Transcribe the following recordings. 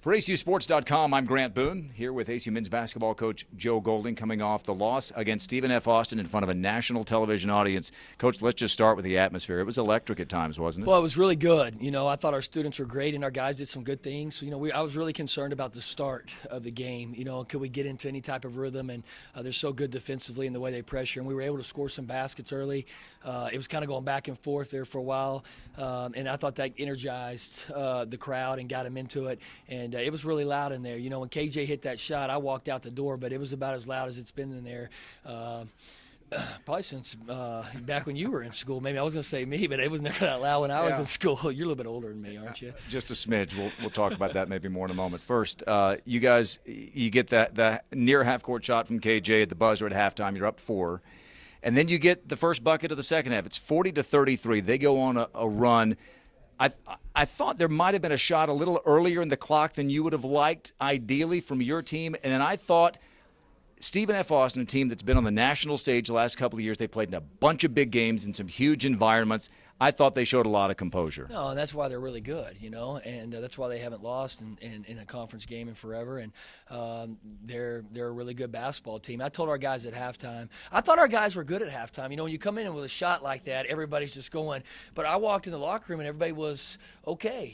For ACUSports.com, I'm Grant Boone, here with ACU men's basketball coach Joe Golding, coming off the loss against Stephen F. Austin in front of a national television audience. Coach, let's just start with the atmosphere. It was electric at times, wasn't it? Well, it was really good. I thought our students were great and our guys did some good things. I was really concerned about the start of the game. Could we get into any type of rhythm? And they're so good defensively in the way they pressure. And we were able to score some baskets early. It was kind of going back and forth there for a while. And I thought that energized the crowd and got them into it. And it was really loud in there. When KJ hit that shot, I walked out the door, but it was about as loud as it's been in there. Probably since back when you were in school. Maybe I was going to say me, but it was never that loud when I was in school. You're a little bit older than me, aren't you? Just a smidge. We'll talk about that maybe more in a moment. First, you guys, you get that near half-court shot from KJ at the buzzer at halftime. You're up 4. And then you get the first bucket of the second half. It's 40-33. They go on a run. I thought there might have been a shot a little earlier in the clock than you would have liked, ideally, from your team. And then I thought Stephen F. Austin, a team that's been on the national stage the last couple of years, they played in a bunch of big games in some huge environments. I thought they showed a lot of composure. No, and that's why they're really good, and that's why they haven't lost in a conference game in forever. And they're a really good basketball team. I told our guys at halftime, I thought our guys were good at halftime. When you come in with a shot like that, everybody's just going. But I walked in the locker room and everybody was okay,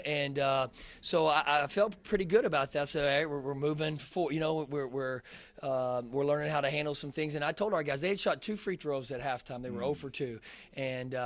and so I felt pretty good about that. So hey, we're moving forward. We're learning how to handle some things. And I told our guys, they had shot 2 free throws at halftime. They were 0 for 2. And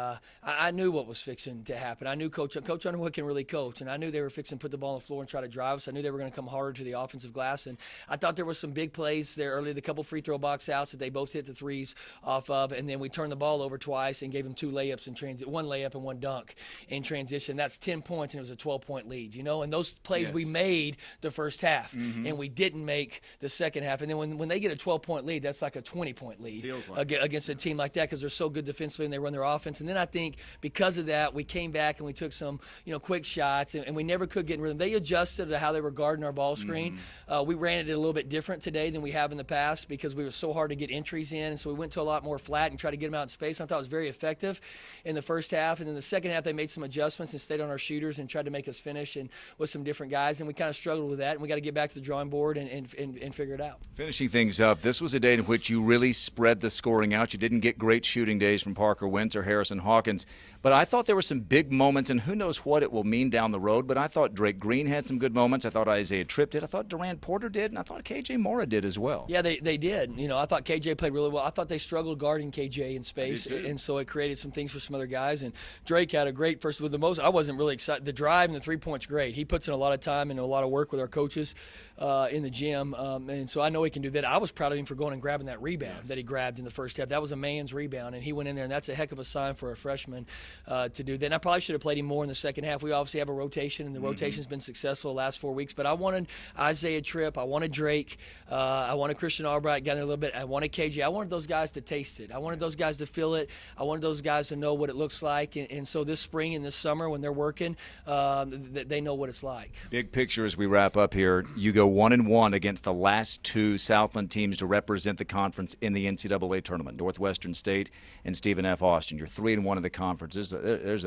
I knew what was fixing to happen. I knew Coach Underwood can really coach. And I knew they were fixing to put the ball on the floor and try to drive us. I knew they were going to come harder to the offensive glass. And I thought there were some big plays there early, the couple free throw box outs that they both hit the threes off of. And then we turned the ball over twice and gave them 2 layups in transit, 1 layup and 1 dunk in transition. That's 10 points, and it was a 12-point lead, And those plays we made the first half, and we didn't make the second half. And then when they get a 12-point lead, that's like a 20-point lead against a team like that because they're so good defensively and they run their offense. And then I think because of that, we came back and we took some quick shots, and we never could get in rhythm. They adjusted to how they were guarding our ball screen. We ran it a little bit different today than we have in the past because we were so hard to get entries in, and so we went to a lot more flat and tried to get them out in space. I thought it was very effective in the first half, and in the second half they made some adjustments and stayed on our shooters and tried to make us finish and with some different guys, and we kind of struggled with that, and we got to get back to the drawing board and figure it out. Finishing things up, this was a day in which you really spread the scoring out. You didn't get great shooting days from Parker Wentz or Harrison Hawkins, but I thought there were some big moments, and who knows what it will mean down the road, but I thought Drake Green had some good moments. I thought Isaiah Tripp did. I thought Durant Porter did, and I thought KJ Mora did as well. Yeah, they did. I thought KJ played really well. I thought they struggled guarding KJ in space, and so it created some things for some other guys, and Drake had a great first with the most. I wasn't really excited. The drive and the 3-point's great. He puts in a lot of time and a lot of work with our coaches in the gym, and so I know he can do that. I was proud of him for going and grabbing that rebound that he grabbed in the first half. That was a man's rebound, and he went in there, and that's a heck of a sign for a freshman to do that. And I probably should have played him more in the second half. We obviously have a rotation, and the rotation's been successful the last 4 weeks, but I wanted Isaiah Tripp, I wanted Drake, I wanted Christian Albright got there a little bit, I wanted KJ. I wanted those guys to taste it. I wanted those guys to feel it. I wanted those guys to know what it looks like, and so this spring and this summer when they're working, they know what it's like. Big picture as we wrap up here, you go 1-1 against the last 2 Southland teams to represent the conference in the NCAA tournament, Northwestern State and Stephen F. Austin. You're 3-1 in the conference. There's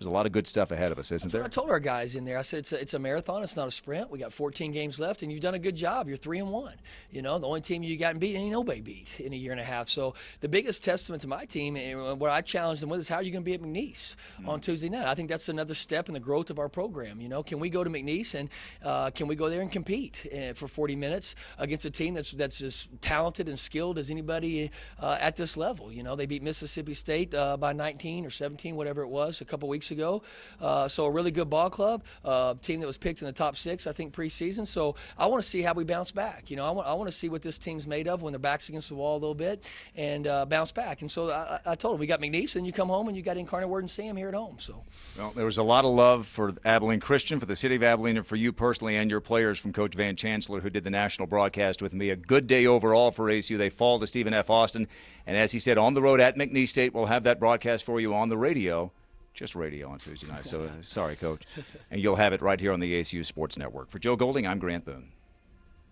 a lot of good stuff ahead of us, isn't there? I told our guys in there, I said, it's a marathon, it's not a sprint. We got 14 games left, and you've done a good job. You're 3-1. The only team you gotten beat, ain't nobody beat in a year and a half. So the biggest testament to my team, and what I challenged them with, is how are you going to be at McNeese on Tuesday night? I think that's another step in the growth of our program. Can we go to McNeese, and can we go there and compete for 40 minutes against a team that's as talented and skilled as anybody at this level? They beat Mississippi State by 19 or 17, whatever it was, a couple weeks ago. So a really good ball club, team that was picked in the top 6, I think, preseason. So I want to see how we bounce back. I want to see what this team's made of when their back's against the wall a little bit and bounce back. And so I told them, we got McNeese, and you come home and you got Incarnate Word and Sam here at home. So, well, there was a lot of love for Abilene Christian, for the city of Abilene, and for you personally and your players from Coach Van Chancellor, who did the national broadcast with me. A good day overall for ACU. They fall to Stephen F. Austin. And as he said, on the road at McNeese State, we'll have that broadcast for you on the radio. Just radio on Tuesday night. So sorry, Coach. And you'll have it right here on the ACU Sports Network. For Joe Golding, I'm Grant Boone.